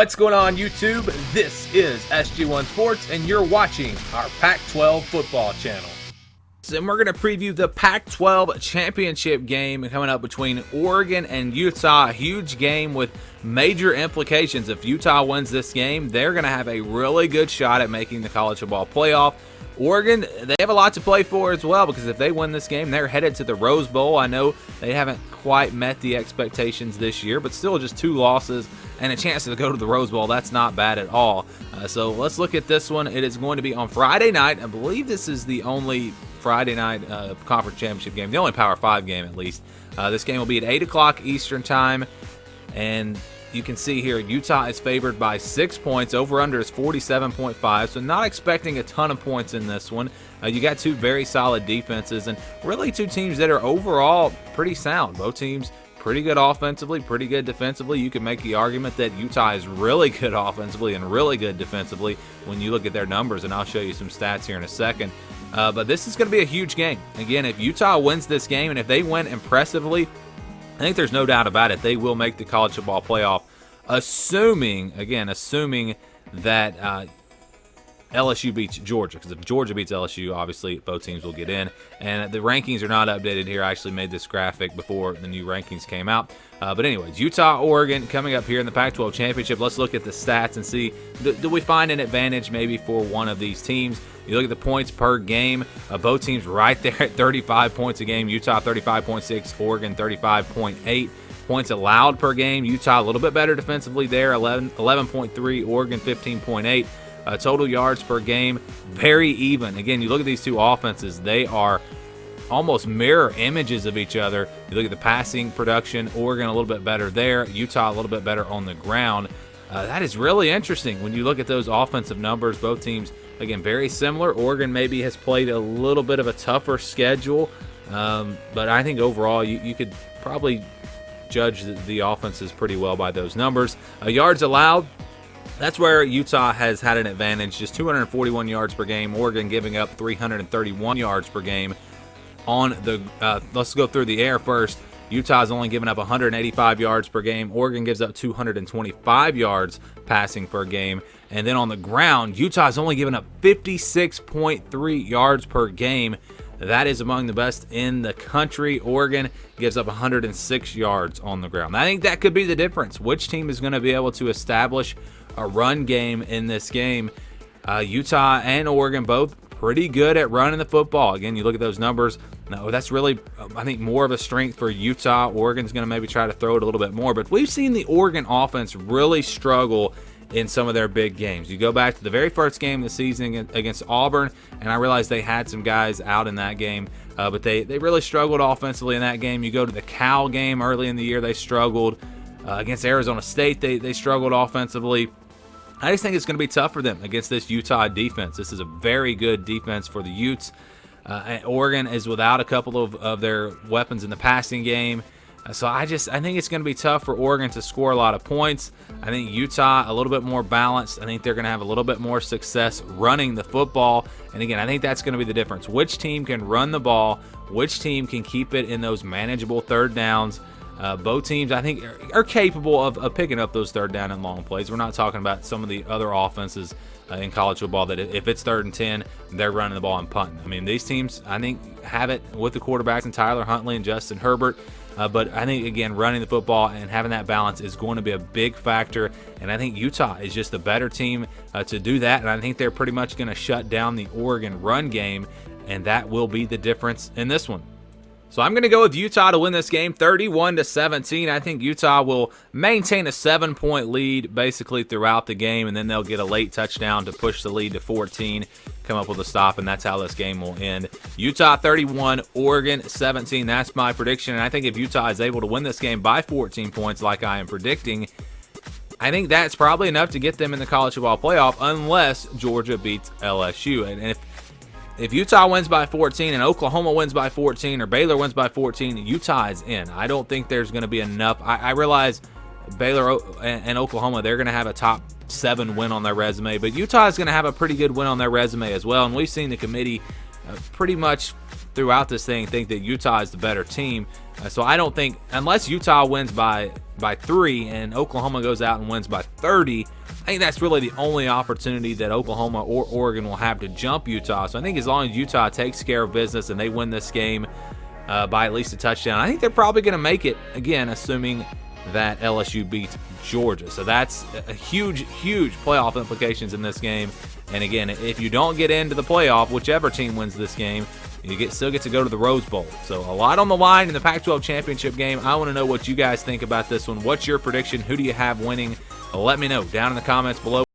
What's going on, YouTube? This is SG1 Sports, and you're watching our Pac-12 football channel. And we're going to preview the Pac-12 championship game coming up between Oregon and Utah. A huge game with major implications. If Utah wins this game, they're going to have a really good shot at making the college football playoff. Oregon, they have a lot to play for as well, because if they win this game, they're headed to the Rose Bowl. I know they haven't quite met the expectations this year, but still just 2 losses and a chance to go to the Rose Bowl. That's not bad at all. So let's look at this one. It is going to be on Friday night. I believe this is the only Friday night conference championship game, the only Power 5 game at least. This game will be at 8 o'clock Eastern time, and you can see here Utah is favored by 6 points. Over-under is 47.5, so not expecting a ton of points in this one. You got 2 very solid defenses and really 2 teams that are overall pretty sound. Both teams pretty good offensively, pretty good defensively. You can make the argument that Utah is really good offensively and really good defensively when you look at their numbers, and I'll show you some stats here in a second. But this is going to be a huge game. Again, if Utah wins this game, and if they win impressively, I think there's no doubt about it, they will make the college football playoff, assuming that LSU beats Georgia, because if Georgia beats LSU, obviously both teams will get in. And the rankings are not updated here. I actually made this graphic before the new rankings came out. But anyways, Utah, Oregon coming up here in the Pac-12 championship. Let's look at the stats and see, do we find an advantage maybe for one of these teams? You look at the points per game, both teams right there at 35 points a game. Utah 35.6, Oregon 35.8. Points allowed per game, Utah a little bit better defensively there, 11.3, Oregon 15.8. Total yards per game, very even. Again, you look at these 2 offenses, they are almost mirror images of each other. You look at the passing production, Oregon a little bit better there, Utah a little bit better on the ground. That is really interesting when you look at those offensive numbers. Both teams, again, very similar. Oregon maybe has played a little bit of a tougher schedule, but I think overall you could probably judge the offenses pretty well by those numbers. Yards allowed, that's where Utah has had an advantage, just 241 yards per game. Oregon giving up 331 yards per game on the let's go through the air first. Utah's only given up 185 yards per game. Oregon gives up 225 yards passing per game. And then on the ground, Utah's only given up 56.3 yards per game. That is among the best in the country. Oregon gives up 106 yards on the ground. I think that could be the difference. Which team is going to be able to establish a run game in this game? Utah and Oregon both pretty good at running the football. Again, you look at those numbers. No, that's really, I think, more of a strength for Utah. Oregon's going to maybe try to throw it a little bit more. But we've seen the Oregon offense really struggle in some of their big games. You go back to the very first game of the season against Auburn, and I realized they had some guys out in that game, but they really struggled offensively in that game. You go to the Cal game early in the year, they struggled. Against Arizona State, they struggled offensively. I just think it's going to be tough for them against this Utah defense. This is a very good defense for the Utes. Oregon is without a couple of their weapons in the passing game. So I think it's going to be tough for Oregon to score a lot of points. I think Utah a little bit more balanced. I think they're going to have a little bit more success running the football. And again, I think that's going to be the difference. Which team can run the ball? Which team can keep it in those manageable third downs? Both teams, I think, are capable of picking up those third down and long plays. We're not talking about some of the other offenses in college football that if it's 3rd and 10, they're running the ball and punting. I mean, these teams, I think, have it with the quarterbacks and Tyler Huntley and Justin Herbert. But I think, again, running the football and having that balance is going to be a big factor. And I think Utah is just a better team to do that. And I think they're pretty much going to shut down the Oregon run game. And that will be the difference in this one. So I'm going to go with Utah to win this game 31-17. I think Utah will maintain a 7-point lead basically throughout the game, and then they'll get a late touchdown to push the lead to 14, come up with a stop, and that's how this game will end. Utah 31, Oregon 17. That's my prediction, and I think if Utah is able to win this game by 14 points like I am predicting, I think that's probably enough to get them in the college football playoff unless Georgia beats LSU. And if Utah wins by 14 and Oklahoma wins by 14 or Baylor wins by 14, Utah is in. I don't think there's going to be enough. I realize Baylor and Oklahoma, they're going to have a top 7 win on their resume, but Utah is going to have a pretty good win on their resume as well. And we've seen the committee pretty much throughout this thing think that Utah is the better team. So I don't think, unless Utah wins by 3 and Oklahoma goes out and wins by 30, I think that's really the only opportunity that Oklahoma or Oregon will have to jump Utah. So I think as long as Utah takes care of business and they win this game by at least a touchdown, I think they're probably going to make it, again, assuming that LSU beats Georgia. So that's a huge playoff implications in this game. And again, if you don't get into the playoff, whichever team wins this game, you still get to go to the Rose Bowl. So a lot on the line in the Pac-12 championship game. I want to know what you guys think about this one. What's your prediction? Who do you have winning? Let me know down in the comments below.